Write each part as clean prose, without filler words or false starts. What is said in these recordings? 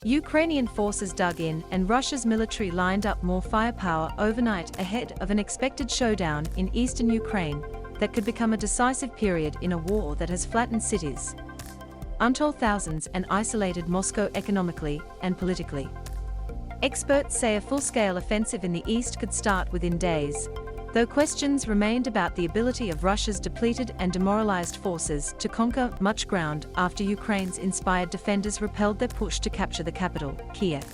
Ukrainian forces dug in and Russia's military lined up more firepower overnight ahead of an expected showdown in eastern Ukraine that could become a decisive period in a war that has flattened cities, untold thousands, and isolated Moscow economically and politically. Experts say a full-scale offensive in the east could start within days, though questions remained about the ability of Russia's depleted and demoralized forces to conquer much ground after Ukraine's inspired defenders repelled their push to capture the capital, Kyiv.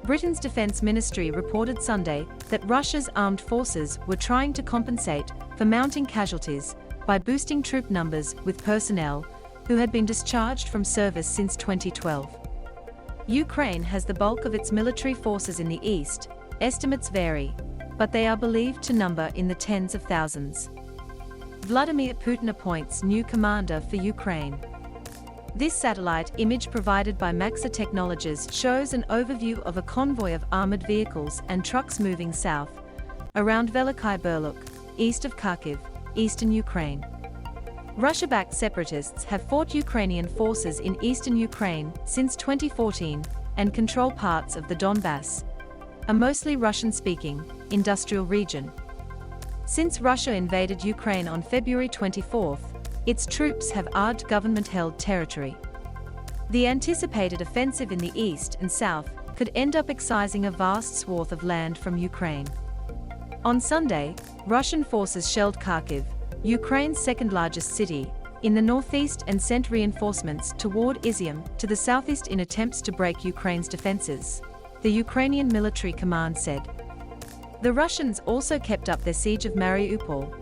Britain's defense ministry reported Sunday that Russia's armed forces were trying to compensate for mounting casualties by boosting troop numbers with personnel who had been discharged from service since 2012. Ukraine has the bulk of its military forces in the east. Estimates vary, but they are believed to number in the tens of thousands. Vladimir Putin appoints new commander for Ukraine. This satellite image provided by Maxa Technologies shows an overview of a convoy of armored vehicles and trucks moving south, around Veliky Burluk, east of Kyiv, eastern Ukraine. Russia-backed separatists have fought Ukrainian forces in eastern Ukraine since 2014 and control parts of the Donbass, a mostly Russian-speaking, industrial region. Since Russia invaded Ukraine on February 24, its troops have armed government-held territory. The anticipated offensive in the east and south could end up excising a vast swath of land from Ukraine. On Sunday, Russian forces shelled Kyiv, Ukraine's second-largest city, in the northeast and sent reinforcements toward Izium to the southeast in attempts to break Ukraine's defenses, the Ukrainian military command said. The Russians also kept up their siege of Mariupol,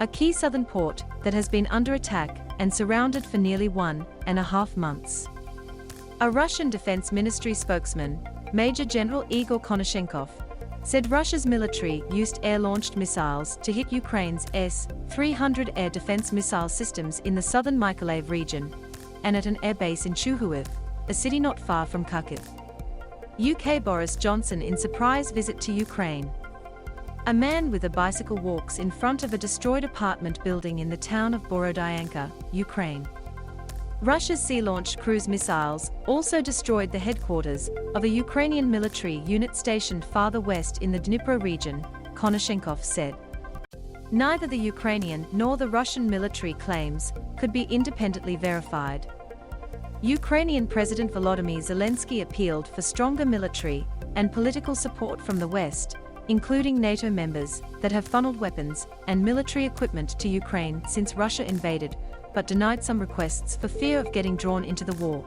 a key southern port that has been under attack and surrounded for nearly 1.5 months. A Russian Defense Ministry spokesman, Major General Igor Konashenkov, said Russia's military used air-launched missiles to hit Ukraine's S-300 air defense missile systems in the southern Mykolaiv region and at an airbase in Chuhuiv, a city not far from Kyiv. UK Boris Johnson in surprise visit to Ukraine. A man with a bicycle walks in front of a destroyed apartment building in the town of Borodyanka, Ukraine. Russia's sea-launched cruise missiles also destroyed the headquarters of a Ukrainian military unit stationed farther west in the Dnipro region, Konashenkov said. Neither the Ukrainian nor the Russian military claims could be independently verified. Ukrainian President Volodymyr Zelensky appealed for stronger military and political support from the West, including NATO members that have funneled weapons and military equipment to Ukraine since Russia invaded, but denied some requests for fear of getting drawn into the war.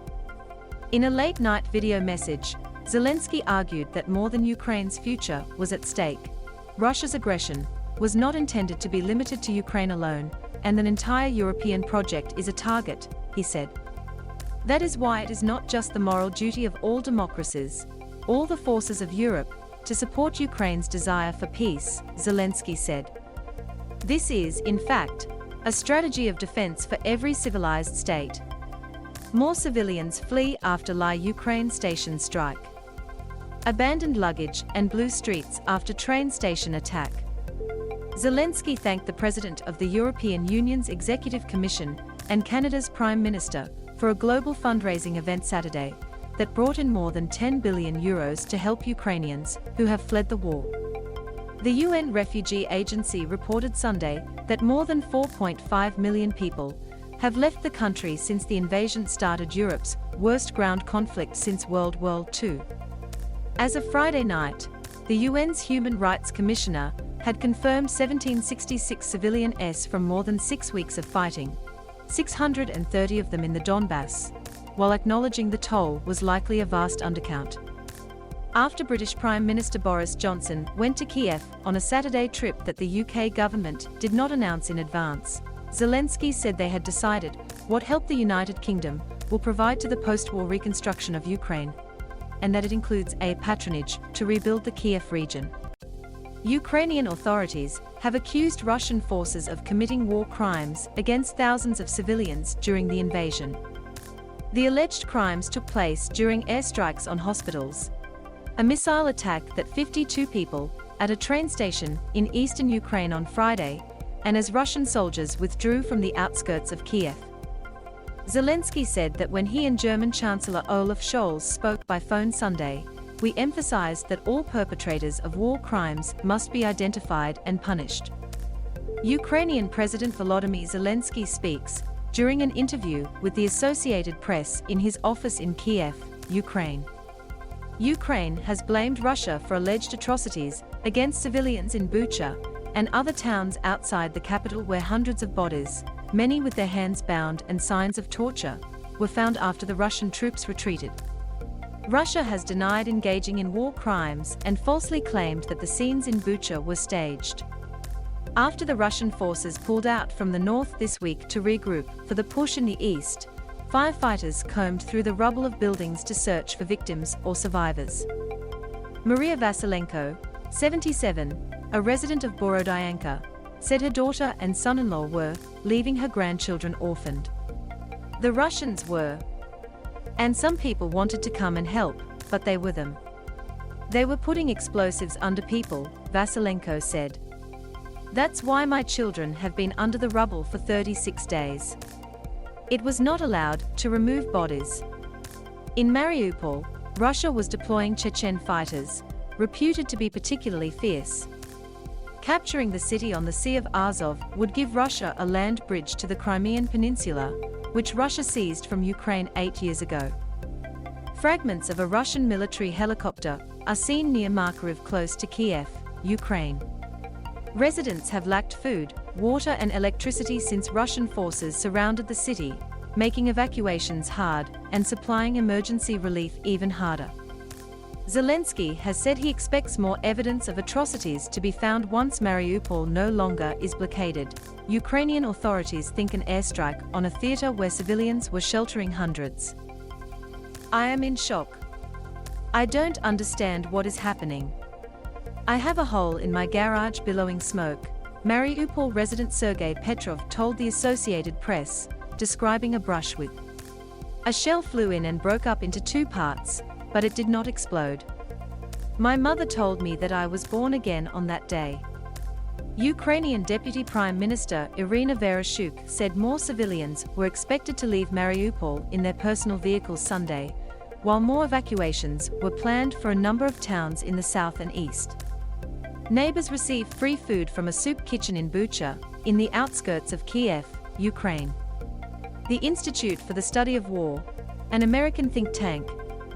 In a late-night video message, Zelensky argued that more than Ukraine's future was at stake. Russia's aggression was not intended to be limited to Ukraine alone, and an entire European project is a target, he said. That is why it is not just the moral duty of all democracies, all the forces of Europe, to support Ukraine's desire for peace, Zelensky said. This is, in fact, a strategy of defense for every civilized state. More civilians flee after Ukraine station strike. Abandoned luggage and blue streets after train station attack. Zelensky thanked the President of the European Union's Executive Commission and Canada's Prime Minister for a global fundraising event Saturday that brought in more than €10 billion to help Ukrainians who have fled the war. The UN Refugee Agency reported Sunday that more than 4.5 million people have left the country since the invasion started Europe's worst ground conflict since World War II. As of Friday night, the UN's Human Rights Commissioner had confirmed 1,766 civilian deaths from more than 6 weeks of fighting, 630 of them in the Donbass, while acknowledging the toll was likely a vast undercount. After British Prime Minister Boris Johnson went to Kyiv on a Saturday trip that the UK government did not announce in advance, Zelensky said they had decided what help the United Kingdom will provide to the post-war reconstruction of Ukraine, and that it includes aid patronage to rebuild the Kyiv region. Ukrainian authorities have accused Russian forces of committing war crimes against thousands of civilians during the invasion. The alleged crimes took place during airstrikes on hospitals, a missile attack that 52 people at a train station in eastern Ukraine on Friday, and as Russian soldiers withdrew from the outskirts of Kyiv. Zelensky said that when he and German Chancellor Olaf Scholz spoke by phone Sunday, "We emphasized that all perpetrators of war crimes must be identified and punished." Ukrainian President Volodymyr Zelensky speaks during an interview with the Associated Press in his office in Kyiv, Ukraine. Ukraine has blamed Russia for alleged atrocities against civilians in Bucha and other towns outside the capital, where hundreds of bodies, many with their hands bound and signs of torture, were found after the Russian troops retreated. Russia has denied engaging in war crimes and falsely claimed that the scenes in Bucha were staged. After the Russian forces pulled out from the north this week to regroup for the push in the east, firefighters combed through the rubble of buildings to search for victims or survivors. Maria Vasilenko, 77, a resident of Borodyanka, said her daughter and son-in-law were leaving her grandchildren orphaned. The Russians were, and some people wanted to come and help, but they were them. They were putting explosives under people, Vasilenko said. That's why my children have been under the rubble for 36 days. It was not allowed to remove bodies. In Mariupol, Russia was deploying Chechen fighters, reputed to be particularly fierce. Capturing the city on the Sea of Azov would give Russia a land bridge to the Crimean Peninsula, which Russia seized from Ukraine 8 years ago. Fragments of a Russian military helicopter are seen near Makariv, close to Kyiv, Ukraine. Residents have lacked food, water and electricity since Russian forces surrounded the city, making evacuations hard and supplying emergency relief even harder. Zelensky has said he expects more evidence of atrocities to be found once Mariupol no longer is blockaded. Ukrainian authorities think an airstrike on a theater where civilians were sheltering hundreds. "I am in shock. I don't understand what is happening. I have a hole in my garage billowing smoke," Mariupol resident Sergei Petrov told the Associated Press, describing a brush with. "A shell flew in and broke up into two parts, but it did not explode. My mother told me that I was born again on that day." Ukrainian Deputy Prime Minister Irina Vereshchuk said more civilians were expected to leave Mariupol in their personal vehicles Sunday, while more evacuations were planned for a number of towns in the south and east. Neighbors received free food from a soup kitchen in Bucha, in the outskirts of Kyiv, Ukraine. The Institute for the Study of War, an American think tank,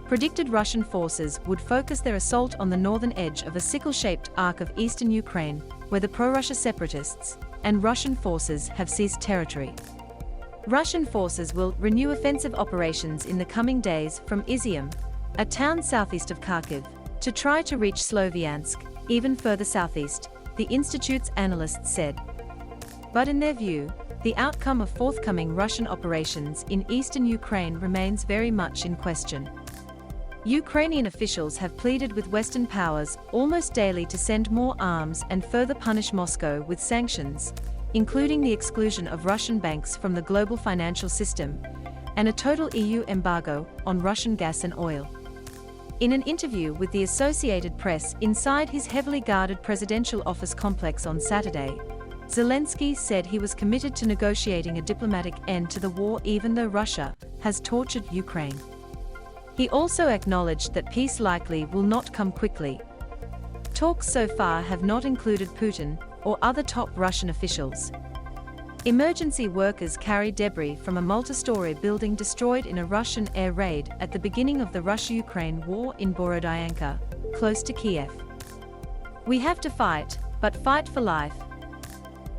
predicted Russian forces would focus their assault on the northern edge of a sickle-shaped arc of eastern Ukraine, where the pro-Russia separatists and Russian forces have seized territory. Russian forces will renew offensive operations in the coming days from Izium, a town southeast of Kharkiv, to try to reach Sloviansk, even further southeast, the Institute's analysts said. But in their view, the outcome of forthcoming Russian operations in eastern Ukraine remains very much in question. Ukrainian officials have pleaded with Western powers almost daily to send more arms and further punish Moscow with sanctions, including the exclusion of Russian banks from the global financial system, and a total EU embargo on Russian gas and oil. In an interview with the Associated Press inside his heavily guarded presidential office complex on Saturday, Zelensky said he was committed to negotiating a diplomatic end to the war even though Russia has tortured Ukraine. He also acknowledged that peace likely will not come quickly. Talks so far have not included Putin or other top Russian officials. Emergency workers carried debris from a multi-story building destroyed in a Russian air raid at the beginning of the Russia-Ukraine war in Borodyanka, close to Kyiv. "We have to fight, but fight for life.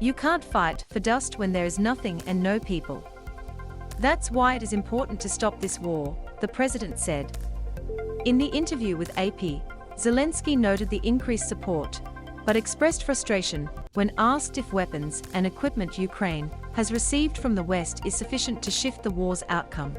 You can't fight for dust when there is nothing and no people. That's why it is important to stop this war," the president said. In the interview with AP, Zelensky noted the increased support, but expressed frustration when asked if weapons and equipment Ukraine has received from the West is sufficient to shift the war's outcome.